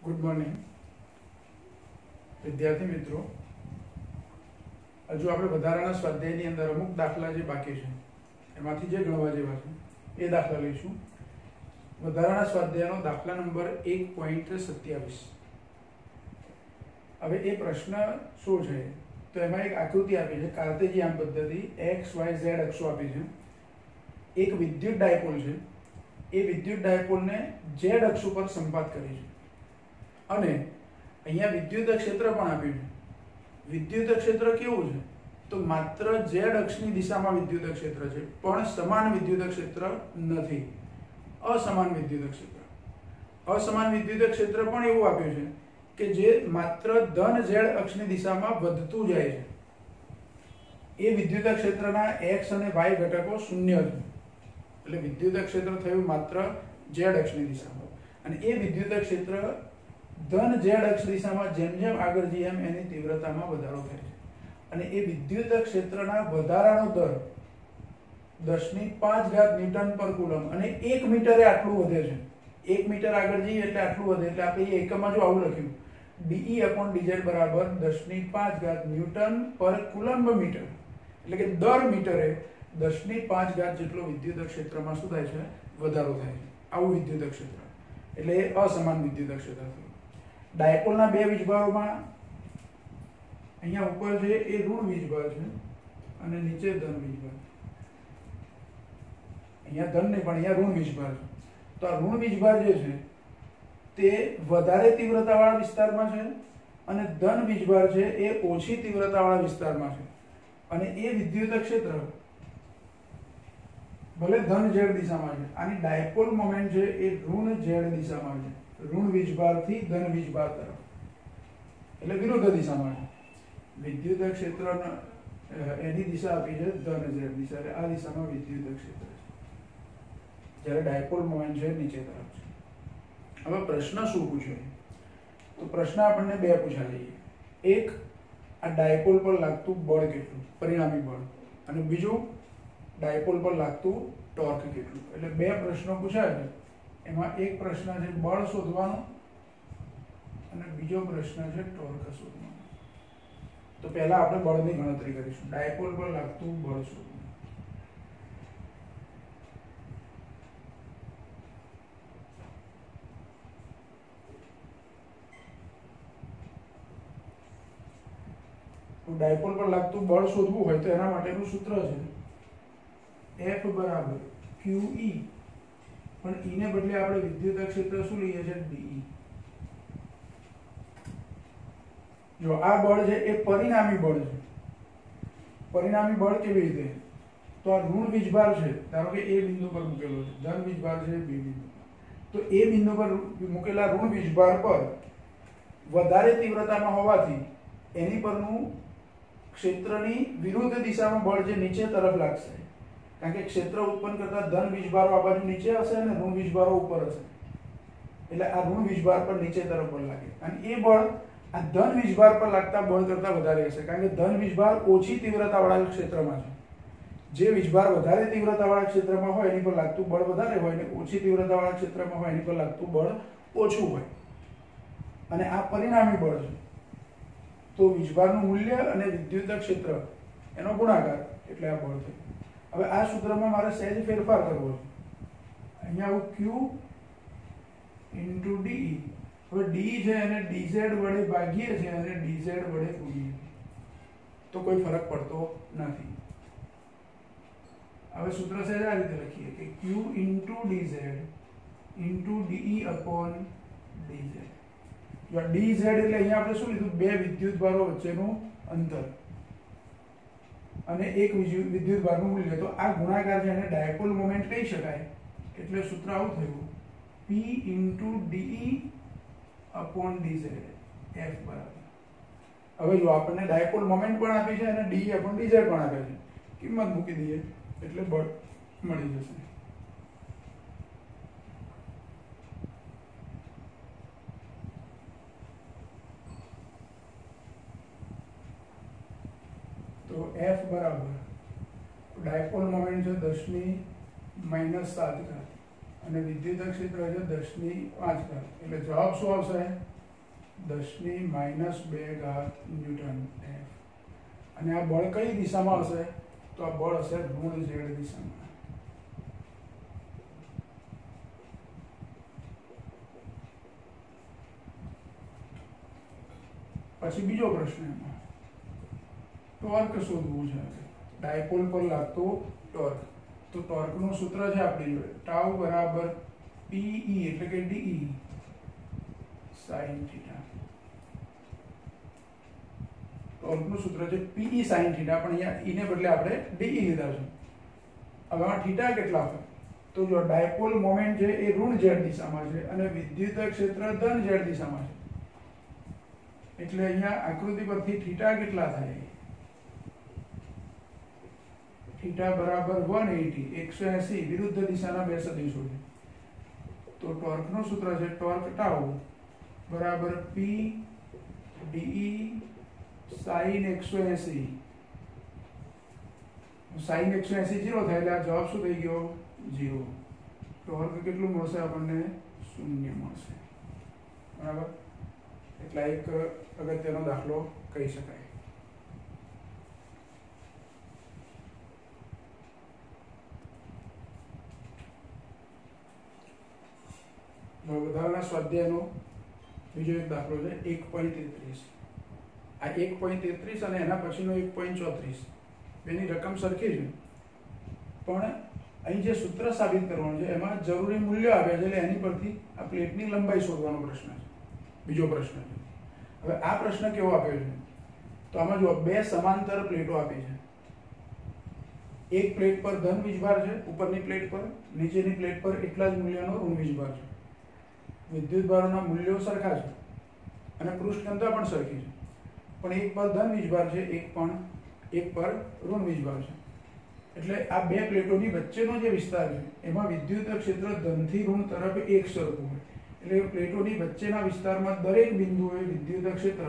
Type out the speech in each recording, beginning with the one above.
Good morning विद्यार्थी मित्रों। हजू આપણે વધારાના સ્વાધ્યાયની અંદર અમુક દાખલા જે બાકી છે એમાંથી જે ગણવા જેવા છે એ દાખલા લઈશું। વધારાના સ્વાધ્યાયનો દાખલા નંબર 1.27। હવે એ પ્રશ્ન શું છે તો એમાં એક આકૃતિ આપી છે, કાર્ટેશિયન પદ્ધતિ x y z અક્ષો આપી છે। એક વિદ્યુત ડાયપોલ છે, એ વિદ્યુત ડાયપોલને z અક્ષ ઉપર સંપાત કરી છે અને અહીંયા વિદ્યુત ક્ષેત્ર પણ આપ્યું છે। વિદ્યુત ક્ષેત્ર કેવું છે તો માત્ર z અક્ષની દિશામાં વિદ્યુત ક્ષેત્ર છે, પણ સમાન વિદ્યુત ક્ષેત્ર નથી, અસમાન વિદ્યુત ક્ષેત્ર। અસમાન વિદ્યુત ક્ષેત્ર પણ એવું આપ્યું છે કે જે માત્ર ધન z અક્ષની દિશામાં વધતું જાય છે। એ વિદ્યુત ક્ષેત્રના x અને y ઘટકો શૂન્ય છે, એટલે વિદ્યુત ક્ષેત્ર થયું માત્ર z અક્ષની દિશામાં અને એ વિદ્યુત ક્ષેત્ર ધન z અક્ષ દિશામાં જેમ જેમ આગળ જઈએ એમ એની તીવ્રતામાં વધારો થાય છે અને એ વિદ્યુત ક્ષેત્રના વધારાનો દર 10⁵ ન્યૂટન પર કુલમ અને 1 મીટરે આટલું વધે છે। 1 મીટર આગળ જઈએ એટલે આટલું વધે, એટલે આપણે એ એકમમાં જો આવું લખ્યું dE/dz બરાબર 10⁵ ન્યૂટન પર કુલમ્બ મીટર, એટલે કે દર મીટરે 10⁵ જેટલો વિદ્યુત ક્ષેત્રમાં શું થાય છે, વધારો થાય છે। આવું વિદ્યુત ક્ષેત્ર એટલે એ અસમાન વિદ્યુત ક્ષેત્ર થયું। ડાયપોલના બે વીજભારોમાં અહીંયા ઉપર છે એ ઋણ વીજભાર છે અને નીચે ધન વીજભાર। અહીંયા ધન નહીં પણ અહીંયા ઋણ વીજભાર છે। તો આ ઋણ વીજભાર જે છે તે વધારે તીવ્રતાવાળા વિસ્તારમાં છે અને ધન વીજભાર છે એ ઓછી તીવ્રતાવાળા વિસ્તારમાં છે અને એ વિદ્યુત ક્ષેત્ર ભલે ધન z દિશામાં છે, આની ડાયપોલ મોમેન્ટ છે એ ઋણ z દિશામાં છે, ઋણ વીજભારથી ધન વીજભાર તરફ, એટલે વિરુદ્ધ દિશામાં છે। વિદ્યુત ક્ષેત્ર એની દિશા આપી છે ધન z દિશા, એટલે આ દિશામાં વિદ્યુત ક્ષેત્ર છે, જ્યારે ડાયપોલ મોમેન્ટ છે નીચે તરફ છે। હવે પ્રશ્ન શું પૂછ્યો તો પ્રશ્ન આપણને બે પૂછા લઈએ, એક આ ડાયપોલ પર લાગતું બળ કેટલું, પરિણામી બળ, અને બીજું ડાયપોલ પર લાગતું ટોર્ક કેટલું। એટલે બે પ્રશ્નો પૂછાય છે, એમાં એક પ્રશ્ન છે બળ શોધવાનો અને બીજો પ્રશ્ન છે ટોર્ક શોધવાનો। તો પહેલા આપણે બળની ગણતરી કરીશું। ડાયપોલ પર લાગતું બળ શોધવાનું। ડાયપોલ પર લાગતું બળ શોધવું હોય તો એના માટેનું સૂત્ર છે F બરાબર QE, પણ E ને બદલે આપણે વિદ્યુત ક્ષેત્ર શું લઈએ છીએ, DE। જો આ બળ છે એ પરિણામી બળ છે। પરિણામી બળ કેવી રીતે તો આ ઋણ વીજભાર છે, ધારો કે એ બિંદુ પર મૂકેલો છે, ધન વીજભાર છે બી બિંદુ, તો એ બિંદુ પર મૂકેલા ઋણ વીજભાર પર વધારે તીવ્રતામાં હોવાથી એની પરનું ક્ષેત્રની વિરુદ્ધ દિશામાં બળ જે નીચે તરફ લાગશે, કારણ કે ક્ષેત્ર ઉત્પન્ન કરતા ધન વીજભારો આ બાજુ નીચે હશે અને ઋણ વીજભારો ઉપર હશે, એટલે આ ઋણ વીજભાર પર નીચે તરફ બળ લાગે અને એ બળ આ ધન વીજભાર પર લાગતા બળ કરતા વધારે હશે, કારણ કે ધન વીજભાર ઓછી તીવ્રતાવાળા ક્ષેત્રમાં છે। જે વીજભાર વધારે તીવ્રતાવાળા ક્ષેત્રમાં હોય એની પર લાગતું બળ વધારે હોય અને ઓછી તીવ્રતાવાળા ક્ષેત્રમાં હોય એની પર લાગતું બળ ઓછું હોય, અને આ પરિણામી બળ છે। તો વીજભારનું મૂલ્ય અને વિદ્યુત ક્ષેત્ર એનો ગુણાકાર એટલે આ બળ થયું। હવે આ સૂત્રમાં મારે સહેજ ફેરફાર કરવો છે, અહીંયા આવું Q * DE, હવે DE છે એને dz વડે ભાગીએ છીએ અને dz વડે ગુણીએ તો કોઈ ફરક પડતો નથી। હવે સૂત્ર સહેજ આ રીતે લખીએ કે Q * dz * DE/dz। જો dz એટલે અહીંયા આપણે શું લીધું, બે વિદ્યુતભારો વચ્ચેનું અંતર અને એક વિદ્યુતભારનું મૂલ્ય, તો આ ગુણાકાર છે એને ડાયપોલ મોમેન્ટ કહી શકાય, એટલે સૂત્ર આવું થયું P * DE/dz F બરાબર। હવે જો આપણને ડાયપોલ મોમેન્ટ પણ આપી છે અને DE/dz પણ આપે છે, કિંમત મૂકી દઈએ એટલે બળ મળી જશે। તો F બરાબર ડાયપોલ મોમેન્ટ છે 10⁻⁷ અને વિદ્યુત ક્ષેત્ર છે 10⁵ એટલે જવાબ શું આવશે, 10⁻² ન્યૂટન F. અને આ બળ કઈ દિશામાં હશે? તો આ બળ હશે ઋણ z દિશામાં. પછી બીજો પ્રશ્ન, એમાં ટોર્ક શોધવું છે. ડાયપોલ પર લાગતો ટોર્ક. તો ટોર્કનું સૂત્ર છે આપણી જોડે, ટાઉ બરાબર PE એટલે કે DE sin થીટા. ટોર્કનું સૂત્ર છે PE sin થીટા, પણ અહીંયા E ને બદલે આપણે DE લીધા છે. હવે આ થીટા કેટલા હોય? તો જો ડાયપોલ મોમેન્ટ છે એ ઋણ z દિશામાં છે અને વિદ્યુત ક્ષેત્ર ધન z દિશામાં છે. એટલે અહીંયા આકૃતિ પરથી થીટા કેટલા થાય? થીટા બરાબર 180 વિરુદ્ધ દિશાના બે સદિશો છે. તો ટોર્કનું સૂત્ર છે ટોર્ક ટાઉ બરાબર P DE sin 180. sin 180 0 થાય એટલે આ જવાબ શું થઈ ગયો? 0. ટોર્ક કેટલું મળશે આપણને? 0 મળશે. બરાબર. એટલે એક અગત્યનો દાખલો કહી શકાય. વધારાના સ્વાધ્યાયનો બીજો એક દાખલો છે 1.33. આ 1.33 અને એના પછીનો 1.34 બેની રકમ સરખી છે, પણ અહીં જે સૂત્ર સાબિત કરવાનું છે એમાં જરૂરી મૂલ્યો આપ્યા છે, એટલે એની પરથી આ પ્લેટની લંબાઈ શોધવાનો પ્રશ્ન છે. બીજો પ્રશ્ન છે. હવે આ પ્રશ્ન કેવો આપ્યો છે? તો આમાં જો બે સમાંતર પ્લેટો આપી છે. એક પ્લેટ પર ધન વીજભાર છે, ઉપરની પ્લેટ પર, નીચેની પ્લેટ પર એટલા જ મૂલ્યનો ઋણ વીજભાર છે. વિદ્યુતભારોના મૂલ્યો સરખા છે અને પૃષ્ઠ ઘનતા પણ સરખી છે, પણ એક પર ધન વીજભાર છે, એક પર ઋણ વીજભાર છે. એટલે આ બે પ્લેટોની વચ્ચેનો જે વિસ્તાર છે એમાં વિદ્યુત ક્ષેત્ર ધનથી ઋણ તરફ એક સરખું હોય. એટલે પ્લેટોની વચ્ચેના વિસ્તારમાં દરેક બિંદુએ વિદ્યુત ક્ષેત્ર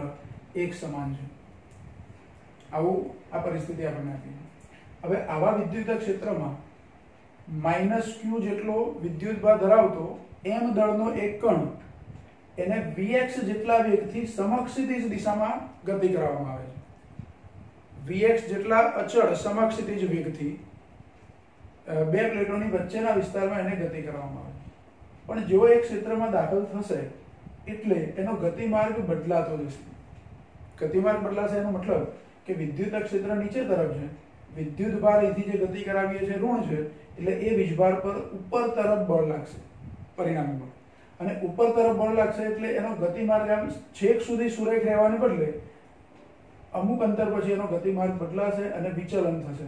એક સમાન છે. આવું આ પરિસ્થિતિ આપણને આપી છે. હવે આવા વિદ્યુત ક્ષેત્રમાં -q જેટલો વિદ્યુતભાર ધરાવતો m દળનો એક કણ એને vx જેટલા વેગથી સમક્ષિતિજ દિશામાં ગતિ કરવામાં આવે છે. vx જેટલા અચળ સમક્ષિતિજ વેગથી બે પ્લેટોની વચ્ચેના વિસ્તારમાં એને ગતિ કરવામાં આવે છે. પણ જેવો એક ક્ષેત્રમાં દાખલ થશે એટલે એનો ગતિમાર્ગ બદલાતો જશે. ગતિમાર્ગ બદલાશે એનો મતલબ કે વિદ્યુત ક્ષેત્ર નીચે તરફ છે, વિદ્યુતભાર અહીંથી જે ગતિ કરાવીએ છે ઋણ છે, એટલે એ વીજભાર પર ઉપર તરફ બળ લાગશે, પરિણામી બળ. અને ઉપર તરફ બળ લાગશે એટલે એનો ગતિમાર્ગ આમ છેક સુધી સુરેખ રહેવાને બદલે અમુક અંતર પછી એનો ગતિમાર્ગ બદલાશે અને વિચલન થશે.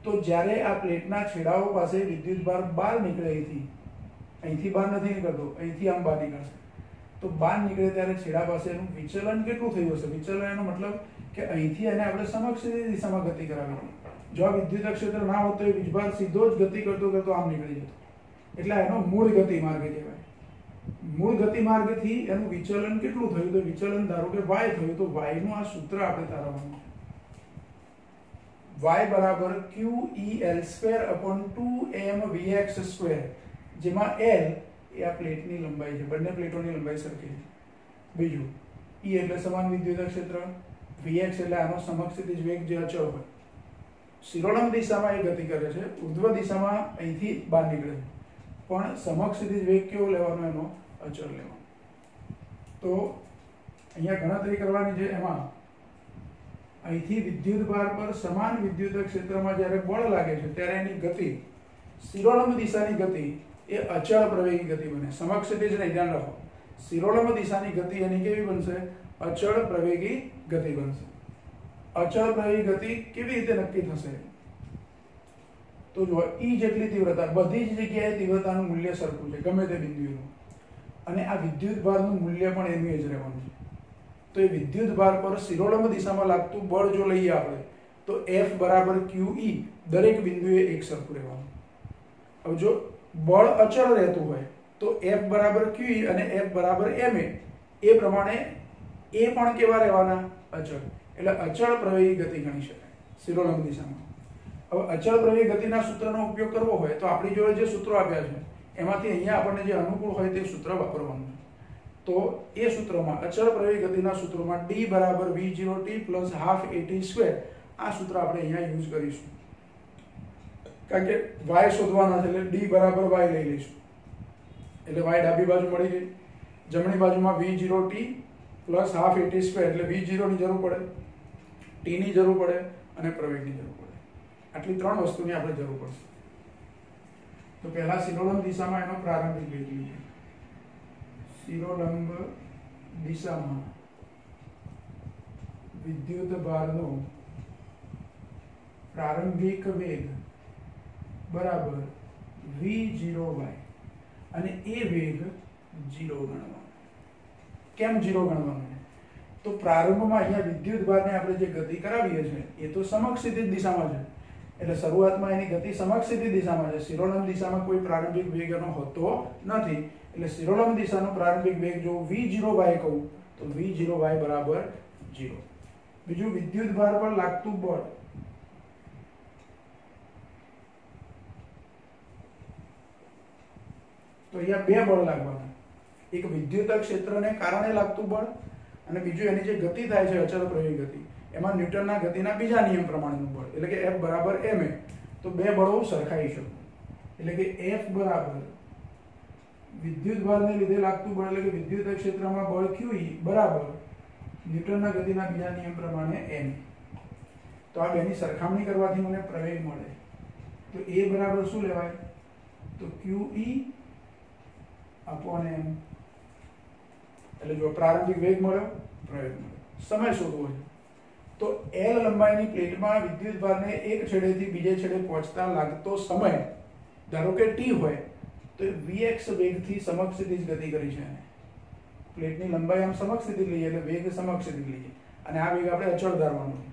તો જ્યારે આ પ્લેટના છેડાઓ પાસે વિદ્યુતભાર બહાર નીકળે, અહીંથી બહાર નથી નીકળતો, અહીંથી આમ બહાર નીકળશે, તો બહાર નીકળે ત્યારે છેડા પાસે એનું વિચલન કેટલું થયું હશે? વિચલન એનો મતલબ કે અહીંથી એને આપણે સમક્ષ દિશામાં ગતિ કરાવી. જો આ વિદ્યુત ક્ષેત્ર ના હોત તો એ વીજભાર સીધો જ ગતિ કરતો કરતો આમ નીકળી જતો. એટલે એનો મૂળ ગતિમાર્ગ કહેવાય. મૂળ ગતિમાર્ગથી એનું વિચલન કેટલું થયું? તો વિચલન ધારો કે y થયું, તો y નું આ સૂત્ર આપણે તારવવાનું છે. y બરાબર QEL²/2mvx², જેમાં L એ આ પ્લેટની લંબાઈ છે, બંને પ્લેટોની લંબાઈ સરખી છે. બીજું E એટલે સમાન વિદ્યુત ક્ષેત્ર, vx એટલે આનો સમક્ષિતિજ વેગ જે અચળ હોય. શિરોલંબ દિશામાં એ ગતિ કરે છે, ઉર્ધ્વ દિશામાં અહીંથી બહાર નીકળે છે, પણ સમક્ષિતિજ વેગ કેવો લેવાનો? એનો અચળ લેવાનો. તો અહીંયા ગણતરી કરવાની છે. એમાં અહીંથી વિદ્યુતભાર પર સમાન વિદ્યુત ક્ષેત્રમાં જ્યારે બળ લાગે છે ત્યારે એની ગતિ, શિરોલંબ દિશાની ગતિ એ અચળ પ્રવેગી ગતિ બને. સમક્ષિતિજ નહીં, ધ્યાન રાખો. શિરોલંબ દિશાની ગતિ એની કેવી બનશે? અચળ પ્રવેગી ગતિ બનશે. અચળ પ્રવેગી ગતિ કેવી રીતે નક્કી થશે? તો જો E જેટલી તીવ્રતા, બધી જ જગ્યાએ તીવ્રતાનું મૂલ્ય સરખું છે ગમે તે બિંદુએનું, અને આ વિદ્યુતભારનું મૂલ્ય પણ એનું જ રહેવાનું છે. તો એ વિદ્યુતભાર પર શિરોલંબ દિશામાં લાગતું બળ જો લઈએ આપણે, તો F બરાબર QE દરેક બિંદુએ એક સરખું રહેવાનું. હવે જો બળ અચળ રહેતું હોય તો F બરાબર QE અને F બરાબર MA, એ પ્રમાણે એ પણ કેવા રહેવાના? અચળ. એટલે અચળ પ્રવેગી ગતિ ગણી શકાય શિરોલંબ દિશામાં. હવે અચળ પ્રવેગી ગતિના સૂત્રનો ઉપયોગ કરવો હોય તો આપણી જોડે જે સૂત્રો આપ્યા છે એમાંથી અહીંયા આપણને જે અનુકૂળ હોય તે સૂત્ર વાપરવાનું છે. તો એ સૂત્રમાં અચળ પ્રવેગ ગતિના સૂત્રમાં d બરાબર v0t plus half at square આ સૂત્ર આપણે અહીંયા યુઝ કરીશું, કારણ કે y શોધવાના છે એટલે d બરાબર y લઈ લઈશું, એટલે y ડાબી બાજુ મળી ગઈ, જમણી બાજુમાં v0t plus half at square એટલે v0 ની જરૂર પડે, t ની જરૂર પડે અને પ્રવેગની જરૂર પડે, આટલી ત્રણ વસ્તુની આપણે જરૂર પડશે. તો પહેલા શિરોલંબ દિશામાં એનો પ્રારંભિક વેગ લઈએ. શિરોલંબ દિશામાં વિદ્યુત ભારનો પ્રારંભિક વેગ બરાબર v0y અને એ વેગ 0 ગણવાનો. કેમ 0 ગણવાનો? તો પ્રારંભમાં અહીંયા વિદ્યુત ભારને આપણે જે ગતિ કરાવીએ છીએ એ તો સમક્ષિતિજ દિશામાં છે, એટલે શરૂઆતમાં એની ગતિ સમક્ષિતિજ દિશામાં છે. શિરોલંબ દિશામાં કોઈ પ્રારંભિક વેગ એનો હોતો નથી, એટલે શિરોલંબ દિશાનો પ્રારંભિક વેગ જો v0y કહું તો v0y બરાબર 0. બીજું વિદ્યુત ભાર પર લાગતું બળ. તો અહીંયા બે બળ લાગવાના, એક વિદ્યુત ક્ષેત્રને કારણે લાગતું બળ અને બીજું એની જે ગતિ થાય છે અચળ પ્રવેગ ગતિ, એમાં ન્યૂટનના ગતિના બીજા નિયમ પ્રમાણેનું બળ, એટલે કે F બરાબર ma. તો બે બળો સરખાઈ શકું, એટલે કે F બરાબર વિદ્યુત ભારને લીધે લાગતું બળ એટલે કે વિદ્યુત ક્ષેત્રમાં બળ QE બરાબર ન્યૂટનના ગતિના બીજા નિયમ પ્રમાણે m. તો આ બેની સરખામણી કરવાથી મને પ્રવેગ મળે. તો a બરાબર શું લેવાય? તો QE upon m. એટલે જો પ્રારંભિક વેગ મળ્યો, પ્રવેગ મળ્યો. સમય શોધવો છે તો L લંબાઈની પ્લેટમાં વિદ્યુત ભારને એક છેડેથી બીજે છેડે પહોંચતા લાગતો સમય ધારો કે t હોય તો vx વેગથી સમક્ષિતિજ ગતિ કરી છે. પ્લેટની લંબાઈ આમ સમક્ષિતિજ લઈએ એટલે વેગ સમક્ષિતિજ લઈએ અને આ વેગ આપણે અચળ ધારવાનો છે.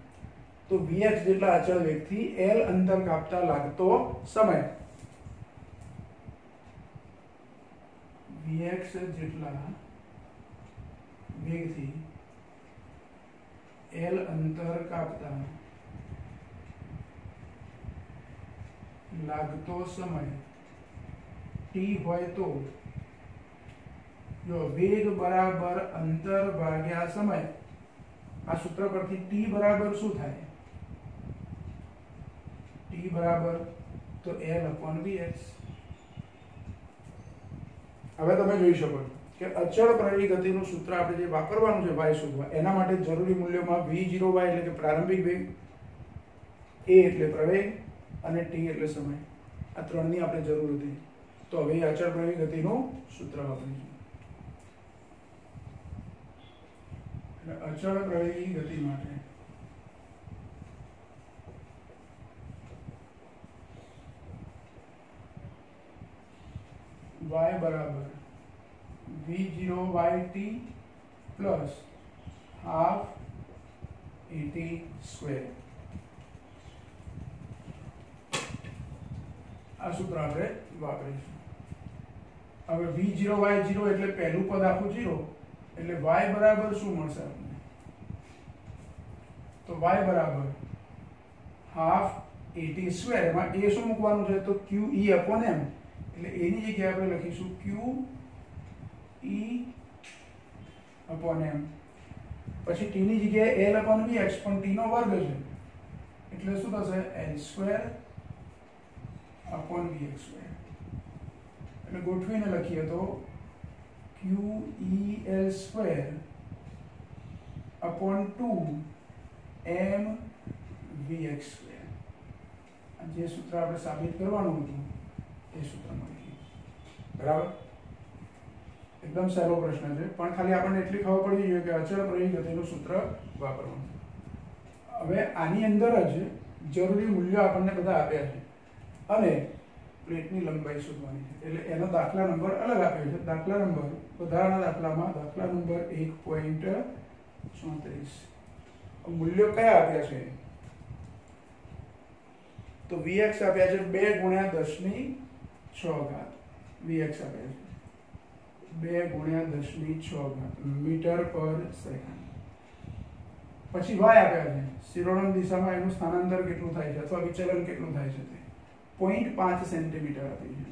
તો vx જેટલા અચળ વેગથી L અંતર કાપતા લાગતો સમય, vx જેટલા વેગથી L અંતર કાપતા લાગતો સમય t હોય તો જો વેગ બરાબર અંતર ભાગ્યા સમય, આ સૂત્ર પરથી t બરાબર શું થાય? t બરાબર તો L upon vx. હવે તમે જોઈ શકો છો કે અચળ પ્રવેગ ગતિનું સૂત્ર આપણે જે વાપરવાનું છે y શોધવા, એના માટે જરૂરી મૂલ્યોમાં v0y એટલે કે પ્રારંભિક વેગ, a એટલે પ્રવેગ અને t એટલે સમય, આ ત્રણની આપણે જરૂર હતી. તો હવે અચળ પ્રવેગ ગતિનું સૂત્ર વાપરીશું. અચળ પ્રવેગી ગતિ માટે y બરાબર v0yt plus half at square. આ સૂત્ર આપણે વાપરીશું. હવે v0y0 એટલે પહેલું પદ આખું 0 એટલે y બરાબર શું મળશે આપણને? તો y બરાબર હાફ at સ્ક્વેર. એમાં a શું મૂકવાનું છે? તો QE upon m. એટલે a ની જગ્યાએ આપણે લખીશું QE upon m. પછી t ની જગ્યાએ L upon vx, પણ t નો વર્ગ છે એટલે શું થશે? L square upon vx square. એટલે ગોઠવીને લખીએ તો QEL square upon 2m vx square. જે સૂત્ર આપણે સાબિત કરવાનું હતું એ સૂત્ર મળી ગયું. બરાબર? એકદમ સહેલો પ્રશ્ન છે, પણ ખાલી આપણને એટલી ખબર પડી જોઈએ કે અચળ પ્રવેગ ગતિનું સૂત્ર વાપરવાનું. હવે આની અંદર જ જરૂરી મૂલ્યો આપણને બધા આપ્યા છે અને પ્લેટની લંબાઈ શોધવાની છે, એટલે એનો દાખલા નંબર અલગ આપ્યો છે. દાખલા નંબર વધારાના દાખલામાં દાખલા નંબર 1.34 મૂલ્યો કયા આપ્યા છે? તો vx આપ્યા છે 2 ગુણ્યા 10 ની 6 ઘાત. vx આપ્યા છે 2 ગુણ્યા 10 ની 6 ઘાત મીટર પર સેકન્ડ. પછી y આપ્યા છે શિરોલંબ દિશામાં એનું સ્થાનાંતર કેટલું થાય છે અથવા વિચલન કેટલું થાય છે તે 0.5 સેન્ટીમીટર આપી છે.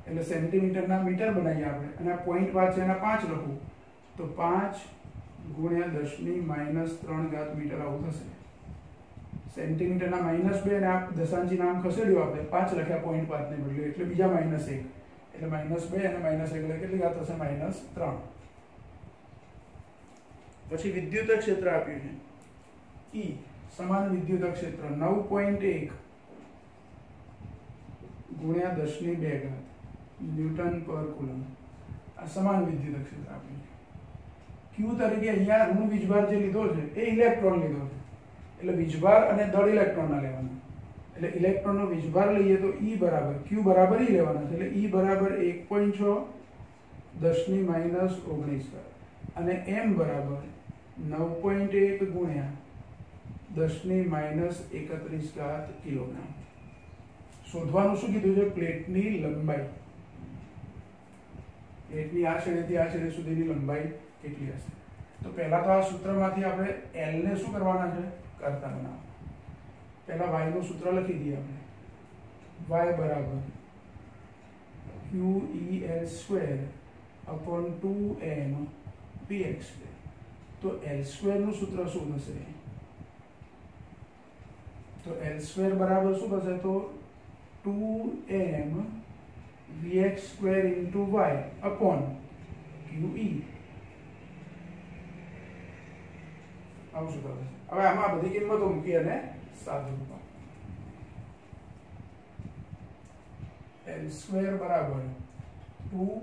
એટલે સેન્ટીમીટરના મીટર બનાવીએ આપણે, અને આ પોઈન્ટ 5 છે એના 5 લખું તો 5 ગુણ્યા 10⁻³ મીટર આવું થશે. સેન્ટીમીટરના -2 અને આ દશાંશી નામ ખસેડ્યું આપણે, 5 લખ્યા પોઈન્ટ 5 ને બદલે, એટલે બીજા -1 એટલે -2 અને -1 એટલે કેટલી ઘાત થશે? -3. પછી વિદ્યુત ક્ષેત્ર આપ્યું છે E, સમાન વિદ્યુત ક્ષેત્ર 9.1 ગુણ્યા 10⁻², ન્યૂટન પર કુલમ. આ સમાન વિદ્યુત ક્ષેત્ર આપ્યું છે. Q તરીકે અહીંયા ઋણ વીજભાર જે લીધો છે એ ઇલેક્ટ્રોન લીધો છે, એટલે વીજભાર અને દળ ઇલેક્ટ્રોનના લેવાના, એટલે ઇલેક્ટ્રોનનો વીજભાર લઈએ તો E બરાબર Q બરાબર E લેવાના છે, એટલે E બરાબર 1.6 10⁻19 અને M બરાબર 9.1 ગુણ્યા 10⁻31 કિલોગ્રામ. શોધવાનું શું કીધું છે? પ્લેટની લંબાઈ. પ્લેટની આ છેડેથી આ છેડે સુધીની લંબાઈ કેટલી હશે? તો પહેલા તો આ સૂત્રમાંથી આપણે L ને શું કરવાના છે? કરતા બનાવવાના. પહેલા y નું સૂત્ર લખી દઈએ આપણે. y બરાબર QEL² / 2m px². તો L² નું સૂત્ર શું થશે? તો L² બરાબર શું થશે? તો 2m vx² * y upon QE. આવું સૂત્ર થશે. હવે આમાં બધી કિંમતો મૂકી અને સાદું રૂપ L² બરાબર 2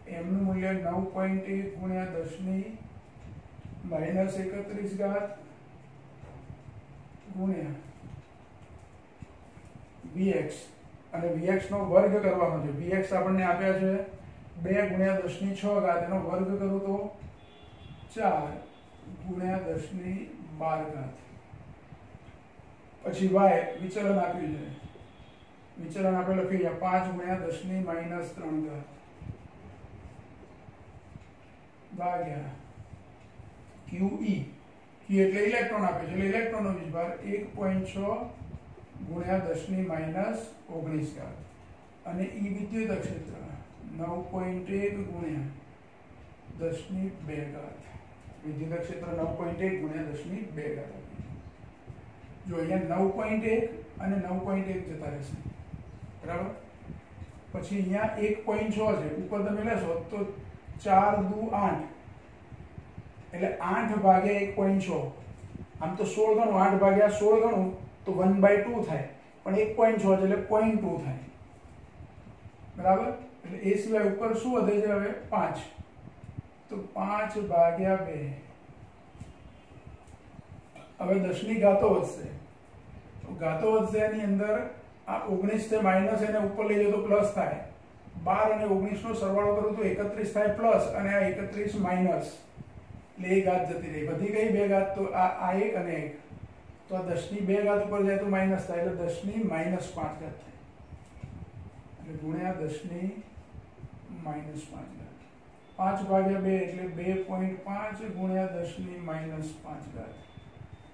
m નું મૂલ્ય 9.1 ગુણ્યા 10⁻31 ગુણ્યા vx, અને vx નો વર્ગ કરવાનો છે. vx આપણને આપ્યા છે 2 ગુણ્યા 10⁶, એનો વર્ગ કરું તો 4 ગુણ્યા 10⁻12. પછી y વિચલન આપ્યું છે, વિચલન આપણે લખીએ 5 ગુણ્યા 10⁻³ ભાગ્યા QE. Q એટલે ઇલેક્ટ્રોન આપે છે, એટલે ઇલેક્ટ્રોનનો વીજભાર 1.6 ગુણ્યા 10⁻19, અને E વિદ્યુત ક્ષેત્ર 9.1 ગુણ્યા 10⁻². વિદ્યુત ક્ષેત્ર 9.1 ગુણ્યા 10⁻². જો અહીંયા 9.1 અને 9.1 જતા રહેશે, બરાબર. પછી અહીંયા 1.6 છે, ઉપર તમે લેશો તો 4 દુ 8, એટલે 8 ભાગ્યા 1.6. આમ તો 16 ગણું, 8 ભાગ્યા 16 ગણું તો 1/2 થાય, પણ 1.6 છે એટલે 0.2 થાય, બરાબર. એટલે એ સિવાય ઉપર શું વધે છે? હવે 5, તો 5 ભાગ્યા 2. હવે 10 ની ઘાતો વધશે, તો ઘાતો વધશે, એની અંદર આ 19 છે માઈનસ, એને ઉપર લઈ જાઓ તો પ્લસ થાય. 12 અને 19 નો સરવાળો કરું તો 31 થાય પ્લસ, અને આ 31 માઈનસ, એટલે એ ઘાત જતી રહી. બધી કઈ બે ઘાત? તો આ 1 અને 1. તો આ 10 ની 2 ઘાત ઉપર જાય તો માઈનસ થાય, એટલે 10 ની -5 ઘાત થાય, એટલે ગુણ્યા 10 ની -5 ઘાત. 5 ભાગ્યા 2 એટલે 2.5 ગુણ્યા 10 ની -5 ઘાત.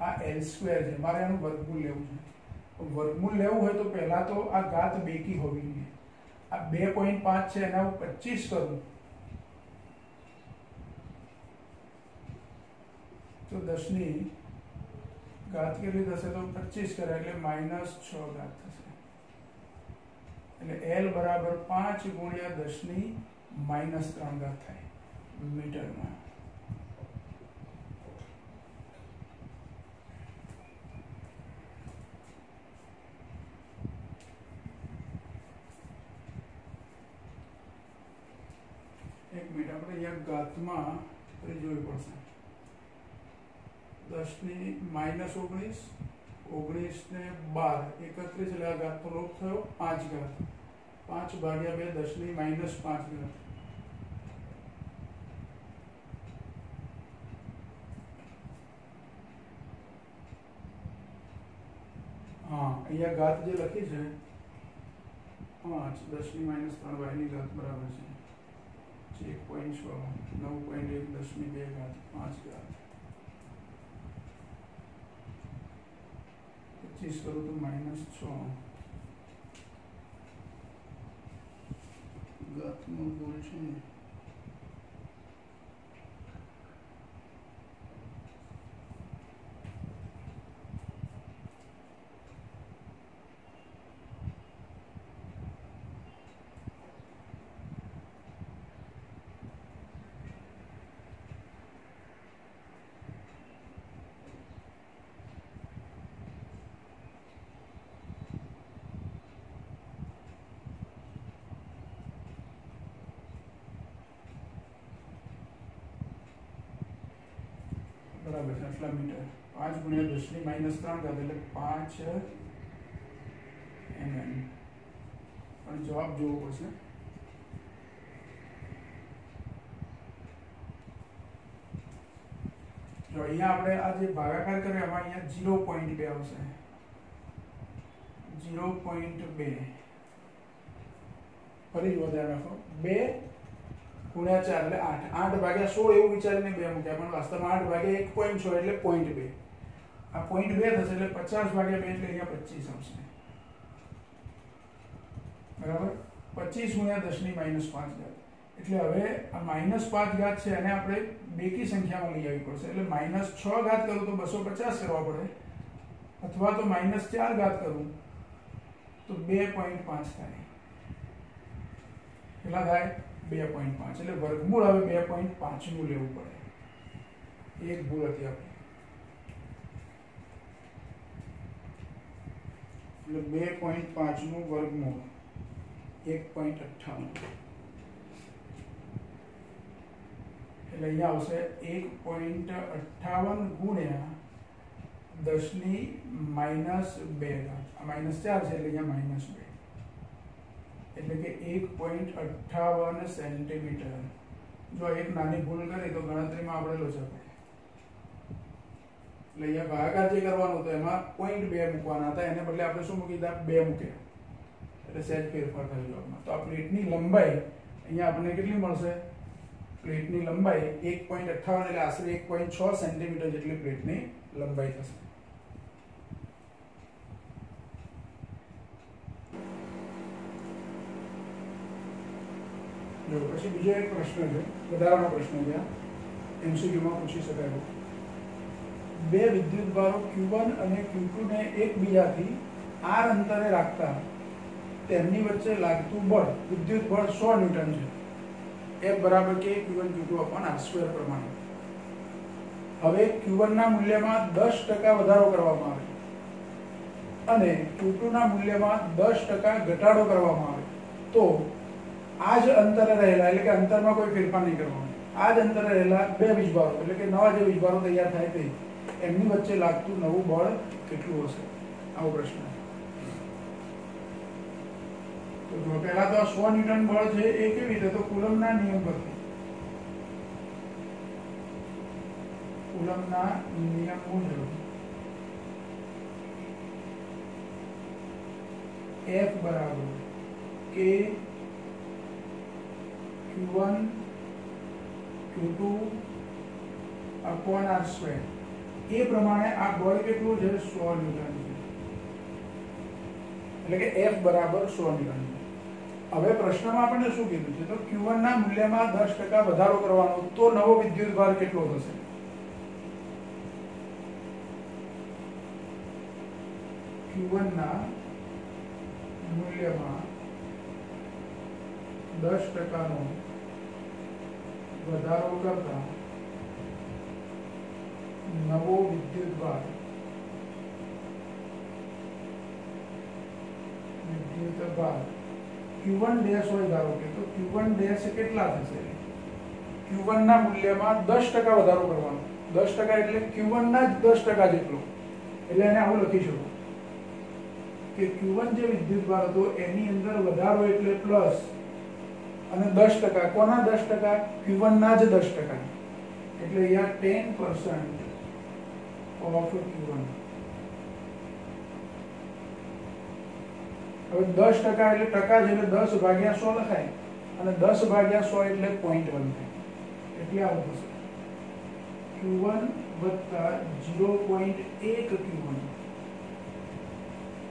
આ L² છે, મારે આનું વર્ગમૂળ લેવું છે. વર્ગમૂળ લેવું હોય તો પહેલા તો આ ઘાત બેકી હોવી જોઈએ. આ 2.5 છે, એના હું 25 કરું તો 10 ની ઘાત કેટલી થશે? તો 25 કરે એટલે -6 ઘાત થશે. એટલે L બરાબર 5 ગુણ્યા 10 ની -3 ઘાત થાય મીટરમાં. એક મિનિટ, આપણે અહીંયા ઘાતમાં જોવી પડશે. 10 ની -19, 19 ને 12, 31, એટલે આ ઘાત તો લોપ થયો, 5 ઘાત. 5 ભાગ્યા 2 10 ની -5 ઘાત. હા, અહીંયા ઘાત જે લખી છે 5, 10 ની -3 y ની ઘાત બરાબર છે 1.6, 9.1, 10 ની 2 ઘાત, 5 ઘાત. 25 કરું તો -6. નું ભૂલ છે ને बराबर आटला मीटर 5 गुणिया 10 ની -3 ઘાત એટલે 5 mm પણ જવાબ જોવો પડશે જો અહીંયા આપણે આ જે ભાગાકાર કર્યો એમાં અહીંયા 0.2 આવશે 0.2 ફરી વધારે રાખો 2 गुणिया 4 એટલે 8 8 ભાગ્યા 16 એવું વિચારીને 2 મૂક્યા પણ વાસ્તવમાં 8 ભાગ્યા 1.6 એટલે 0.2 આ 0.2 થશે એટલે 50 ભાગ્યા 2 એટલે અહીંયા 25 આવશે બરાબર 25 ગુણ્યા 10 ની -5 ઘાત એટલે હવે આ -5 ઘાત છે અને આપણે બેકી સંખ્યામાં લઈ આવવી પડશે એટલે -6 ઘાત કરું તો 250 કરવા પડે અથવા તો -4 ઘાત કરું તો 2.5 થાય કેટલા થાય 2.5 એટલે વર્ગમૂળ હવે 2.5 નું લેવું પડે એક ભૂલ હતી આપણી એટલે 2.5 નું વર્ગમૂળ 1.58 એટલે અહીંયા આવશે 1.58 ગુણ્યા 10 ની -2 ઘાત આ -4 છે એટલે અહીંયા -2 એટલે કે 1.58 સેન્ટીમીટર જો એક નાની ભૂલ કરી તો ગણતરીમાં આપણે લોચા પડે એટલે અહીંયા ભાગાકાર જે કરવાનો હતો એમાં 0.2 મૂકવાના હતા એને બદલે આપણે શું મૂકી દીધા 2 મૂક્યા એટલે સહેજ ફેરફાર થયો જવાબમાં તો આ પ્લેટની લંબાઈ અહીંયા આપણને કેટલી મળશે પ્લેટની લંબાઈ 1.58 એટલે આશરે 1.6 સેન્ટીમીટર જેટલી પ્લેટની લંબાઈ થશે जो પછી બીજો એક પ્રશ્ન છે વધારાનો પ્રશ્ન છે એમસીક્યુ માં પૂછી શકાય બે વિદ્યુતભારો Q1 અને Q2 ને એકબીજાથી r અંતરે રાખતા તેમની વચ્ચે લાગતું બળ વિદ્યુત બળ 100 ન્યૂટન છે F બરાબર કે Q1 Q2 r² પ્રમાણે હવે Q1 ના મૂલ્યમાં 10% વધારો કરવામાં આવે અને Q2 ના મૂલ્યમાં 10% ઘટાડો કરવામાં આવે તો आज अंतरे रहेला એટલે કે અંતરમાં કોઈ ફેરફાર નહીં કરવાનો આજ અંતરે રહેલા બે વીજભારો એટલે કે નવા જે વીજભારો તૈયાર થાય તે એમની વચ્ચે લાગતું નવું બળ કેટલું હશે આવો પ્રશ્ન તો જો પહેલા તો 100 ન્યૂટન બળ છે એ કેવી રીતે તો કુલમ્બના નિયમ પરથી કુલમ્બના નિયમ મુજબ F બરાબર K Q1 Q2 r² એ પ્રમાણે આ બળ કેટલું છે 100 ન્યૂટન છે એટલે કે F બરાબર 100 ન્યૂટન હવે પ્રશ્નમાં આપણને શું કીધું છે તો Q1 ના મૂલ્યમાં 10% વધારો કરવાનો તો નવો વિદ્યુતભાર કેટલો થશે Q1 ના મૂલ્યમાં 10% નો વધારો કરતા નવો વિદ્યુતભાર Q1 ડેશ હોય ધારો કે તો Q1 ડેશ કેટલા થશે Q1 ના મૂલ્યમાં 10% વધારો કરવાનો 10% એટલે Q1 ના જ 10% જેટલો એટલે એને આવું લખી શકો કે Q1 જે વિદ્યુતભાર હતો એની અંદર વધારો એટલે પ્લસ અને 10% કોના 10% Q1 ના જ 10% એટલે અહીંયા 10% ઓફ Q1 હવે 10% એટલે ટકા છે એટલે 10 ભાગ્યા 100 લખાય અને 10 ભાગ્યા 100 એટલે 0.1 થાય એટલે આવું થશે Q1 વત્તા 0.1 Q1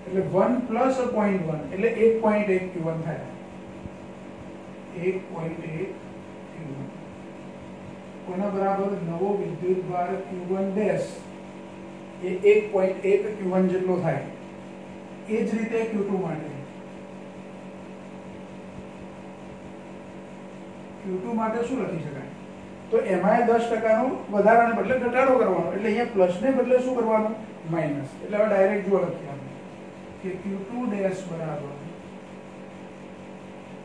એટલે 1 પ્લસ 0.1 એટલે 1.1 Q1 થાય 1.1 Q1 કોના બરાબર નવો વિદ્યુતભાર Q1 ડેશ એ 1.1 Q1 જેટલો થાય એ જ રીતે Q2 માટે Q2 માટે શું લખી શકાય તો એમાં 10% નો વધારાને બદલે ઘટાડો કરવાનો એટલે અહીંયા પ્લસ ને બદલે શું કરવાનું માઈનસ એટલે હવે ડાયરેક્ટ જો લખીએ આપણે કે Q2 ડેશ બરાબર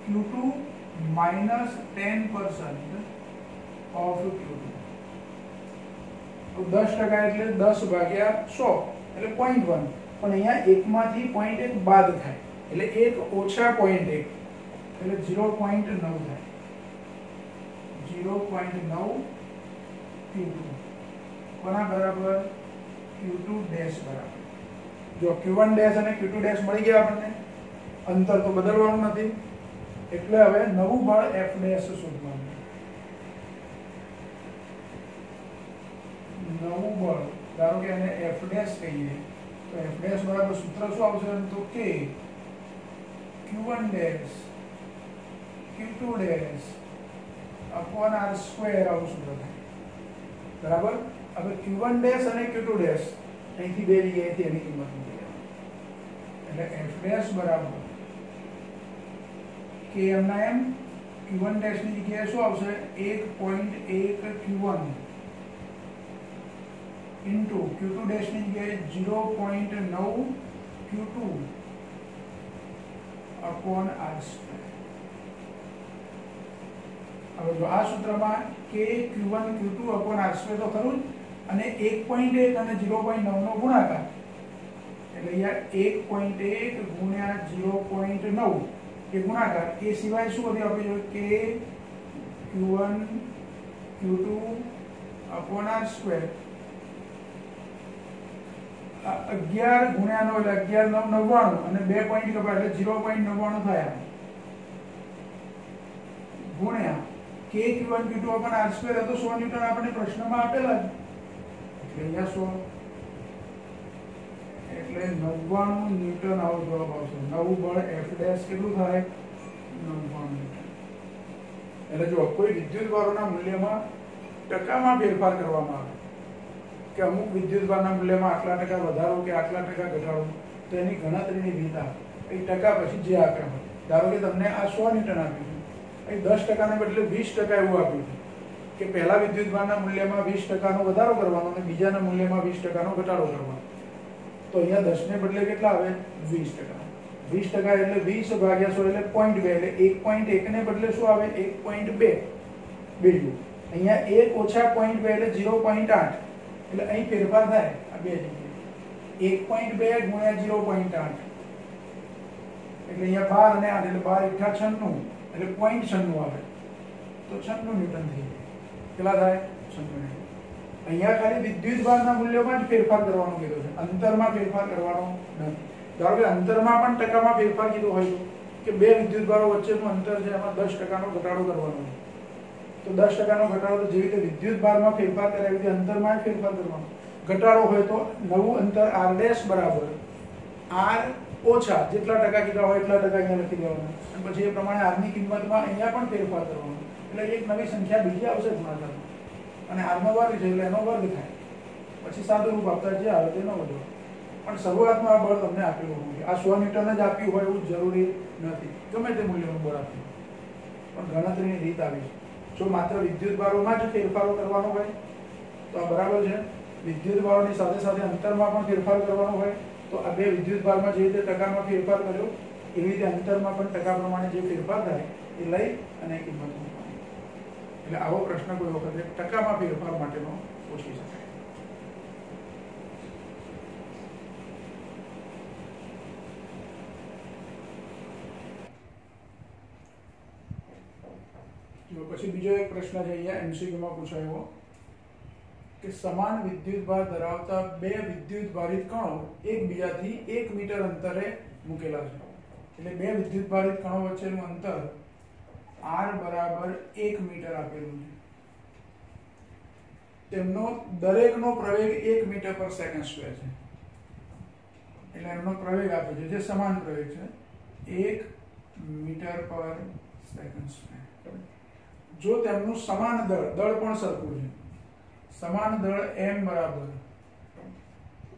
Q2 minus 10% of Q2 તો 10% એટલે 10 ભાગ્યા 100 એટલે 0.1 પણ અહીંયા એકમાંથી 0.1 બાદ થાય એટલે 1 ઓછા 0.1 એટલે 0.9 થાય 0.9 Q2 કોના બરાબર Q2 ડેશ બરાબર જો Q1 ડેશ અને Q2 ડેશ મળી ગયા આપણને અંતર તો બદલવાનું નથી એટલે હવે નવું બળ F ડેશ શોધવાનું નવું બળ ધારો કે એને F ડેશ કહીએ તો F ડેશ બરાબર સૂત્ર શું આવશે તો કે Q1 dash Q2 dash upon r square આવું સૂત્ર થાય બરાબર હવે Q1 ડેશ અને Q2 ડેશ અહીંથી બે જગ્યાએથી એની કિંમત મૂકી દેવાની એટલે F ડેશ બરાબર કે એમના એમ Q1 ડેશ ની જગ્યાએ શું આવશે 1.1 Q1 ઇન્ટુ Q2 ડેશ ની જગ્યાએ 0.9 Q2 अपॉन r स्क्वायर હવે જો આ સૂત્રમાં k Q1 Q2 upon r square તો ખરું અને 1.1 અને 0.9 નો ગુણાકાર એટલે અહીંયા 1.1 ગુણ્યા 0.9 એ ગુણાકાર એ સિવાય શું વધ્યું આપણે જોઈએ k Q1 Q2 upon r square 11 ગુણ્યા 9 એટલે 11 9 99 અને 2 પોઈન્ટ કપાય એટલે 0.99 થાય ગુણ્યા k Q1 Q2 upon r square હતો 100 ન્યૂટન આપણે પ્રશ્નમાં આપેલા જ એટલે અહીંયા 100 એટલે 99 ન્યૂટન આવો જવાબ આવશે નવું બળ F ડેશ કેટલું થાય 99 ન્યૂટન એટલે જો કોઈ વિદ્યુતભારોના મૂલ્યમાં ટકામાં ફેરફાર કરવામાં આવે કે અમુક વિદ્યુતભારના મૂલ્યમાં આટલા ટકા વધારો કે આટલા ટકા ઘટાડો તો એની ગણતરીની રીત આ એ ટકા પછી જે આપ્યા હોય ધારો કે તમને આ 100 ન્યૂટન આપ્યું છે 10% ને બદલે 20% એવું આપ્યું છે કે પહેલા વિદ્યુતભારના મૂલ્યમાં 20% નો વધારો કરવાનો અને બીજાના મૂલ્યમાં 20% નો ઘટાડો કરવાનો તો અહીંયા 10 ને બદલે કેટલા આવે 20% 20% એટલે 20 ભાગ્યા 100 એટલે 0.2 એટલે 1.1 ને બદલે શું આવે 1.2 બીજું અહીંયા 1 ઓછા 0.2 એટલે 0.8 એટલે અહીં ફેરફાર થાય આ બે જગ્યાએ 1.2 ગુણ્યા 0.8 એટલે અહીંયા 12 અને 8 એટલે 12 8 96 એટલે 0.96 આવે તો 96 ન્યૂટન થઈ જાય કેટલા થાય 96 અહીંયા ખાલી વિદ્યુતભારના મૂલ્યોમાં જ ફેરફાર કરવાનો કીધો છે અંતરમાં ફેરફાર કરવાનો નથી ધારો કે અંતરમાં પણ ટકામાં ફેરફાર કીધો હોય કે બે વિદ્યુતભારો વચ્ચેનું અંતર છે એમાં 10% નો ઘટાડો કરવાનો તો 10% નો ઘટાડો તો જેવી રીતે વિદ્યુતભારમાં ફેરફાર કરે એવી રીતે અંતરમાં ફેરફાર કરવાનો ઘટાડો હોય તો નવું અંતર r ડેશ બરાબર r ઓછા જેટલા ટકા કીધા હોય એટલા ટકા અહીંયા લખી દેવાના અને પછી એ પ્રમાણે r ની કિંમતમાં અહીંયા પણ ફેરફાર કરવાનો એટલે એક નવી સંખ્યા બીજી આવશે ગુણાકારમાં અને r નો વર્ગ છે એટલે એનો વર્ગ થાય પછી સાદું રૂપ આપતા જે આવે તેનો વધુ પણ શરૂઆતમાં આ બળ તમને આપેલું હોય આ 100 ન્યૂટન જ આપ્યું હોય એવું જરૂરી નથી ગમે તે મૂલ્યનું બળ આપ્યું પણ ગણતરીની રીત આવી છે જો માત્ર વિદ્યુતભારોમાં જ ફેરફારો કરવાનો હોય તો આ બરાબર છે વિદ્યુતભારોની સાથે સાથે અંતરમાં પણ ફેરફાર કરવાનો હોય તો આ બે વિદ્યુતભારમાં જે રીતે ટકામાં ફેરફાર કર્યો એવી રીતે અંતરમાં પણ ટકા પ્રમાણે જે ફેરફાર થાય એ લઈ અને કિંમત મૂકવાની એટલે આવો પ્રશ્ન કોઈ વખતે ટકામાં ફેરફાર માટેનો પૂછી શકાય જો પછી બીજો એક પ્રશ્ન છે અહીંયા એમસીક્યુમાં પૂછાયો કે સમાન વિદ્યુતભાર ધરાવતા બે વિદ્યુતભારિત કણો એકબીજાથી 1 મીટર અંતરે મૂકેલા છે એટલે બે વિદ્યુતભારિત કણો વચ્ચેનું અંતર r બરાબર 1 મીટર આપેલું છે તેમનો દરેકનો પ્રવેગ 1 મીટર પર સેકન્ડ સ્ક્વેર છે એટલે એમનો પ્રવેગ આપ્યો છે જે સમાન પ્રવેગ છે 1 મીટર પર સેકન્ડ સ્ક્વેર. જો તેમનું સમાન દળ પણ સરખું છે, સમાન દળ m બરાબર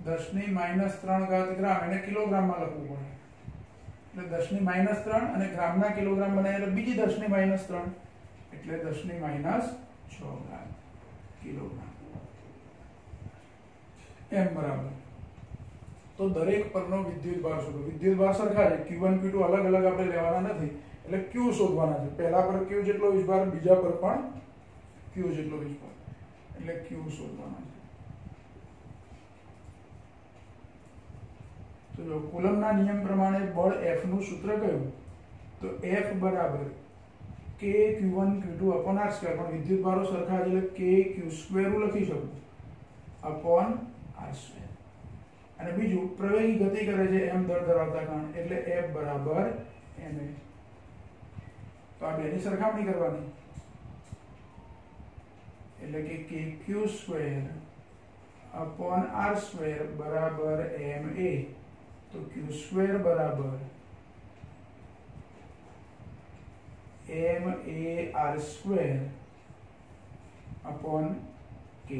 10⁻³ ગ્રામ, એને કિલોગ્રામમાં લખવું પડે એટલે 10⁻³ અને ગ્રામના કિલોગ્રામ બનાવે એટલે બીજી 10⁻³ એટલે 10⁻⁶ કિલોગ્રામ m બરાબર. તો દરેક પરનો વિદ્યુત ભાર શોધો. વિદ્યુત ભાર સરખા છે, Q1 Q2 અલગ અલગ આપણે લેવાના નથી એટલે Q શોધવાના છે. પહેલા પર Q જેટલો વીજભાર, બીજા પર પણ Q જેટલો વીજભાર એટલે Q શોધવાના છે. તો જો કુલમના નિયમ પ્રમાણે બળ F નું સૂત્ર કયું? તો F બરાબર k Q1 Q2 upon r², પણ વિદ્યુત ભારો સરખા છે એટલે k Q² હું લખી શકું upon r². અને બીજું પ્રવેગી ગતિ કરે છે m દળ ધરાવતા કણ એટલે F બરાબર ma. તો આ બેની સરખામણી કરવાની એટલે કે kq² upon r² બરાબર ma. તો q² બરાબર ma r² upon k.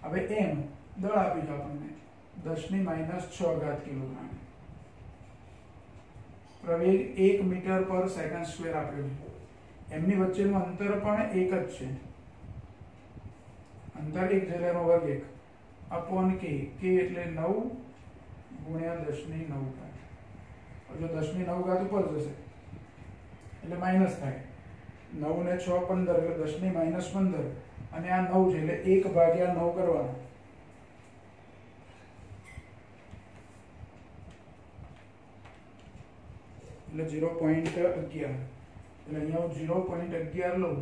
હવે m દળ આપી દો આપણને 10⁻⁶ કિલોગ્રામ. પ્રવેગ 1 મીટર પર સેકન્ડ સ્ક્વેર આપ્યો છે. એમની વચ્ચેનું અંતર પણ એક જ છે, અંતર 1 છે એનો વર્ગ 1 upon k. k એટલે 9 ગુણ્યા 10⁹. જો 10⁹ ઉપર જશે એટલે માઇનસ થાય. 9 ને 6 15 એટલે 10⁻⁻15 અને આ 9 છે એટલે 1/9 કરવાનો એટલે 0.11. એટલે અહીંયા હું 0.11 લઉં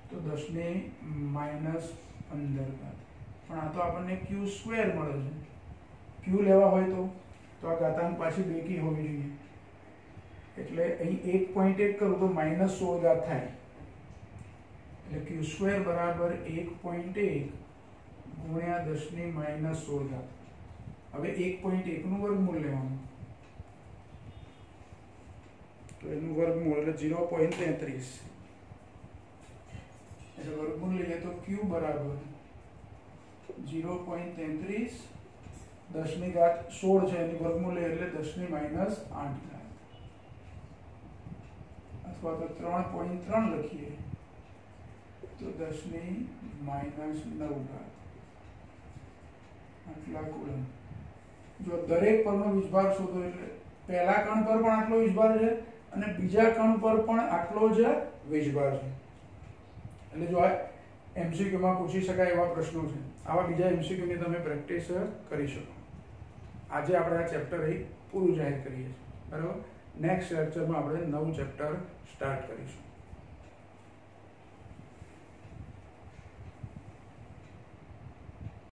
તો 10⁻⁻15. પણ આ તો આપણને q² મળે છે. q લેવા હોય તો આ ઘાતાંક પાછી બેકી હોવી જોઈએ એટલે અહીં 1.1 કરું તો -16 થાય એટલે q² બરાબર 1.1 ગુણ્યા 10⁻⁻16. હવે 1.1 નું વર્ગમૂળ લેવાનું તો એનું વર્ગમૂળ એટલે 0.33. એટલે વર્ગમૂળ લઈએ તો q બરાબર 0.33 10⁻16 છે એની વર્ગમૂળ લઈએ એટલે 10⁻8 અથવા તો 3.3 લખીએ તો 10⁻9 આટલા કુલમ. જો દરેક પરનો વીજભાર શોધો એટલે પહેલા કણ પર પણ આટલો વીજભાર છે અને બીજા કણ પર પણ આટલો જ વીજભાર છે. એટલે જો આ MCQ માં પૂછી શકાય એવા પ્રશ્નો છે. આવા બીજા MCQ ની તમે પ્રેક્ટિસ કરી શકો. આજે આપણે આ ચેપ્ટર પૂરું જાહેર કરીએ છીએ. બરાબર. નેક્સ્ટ લેક્ચરમાં આપણે નવું ચેપ્ટર સ્ટાર્ટ કરીશું.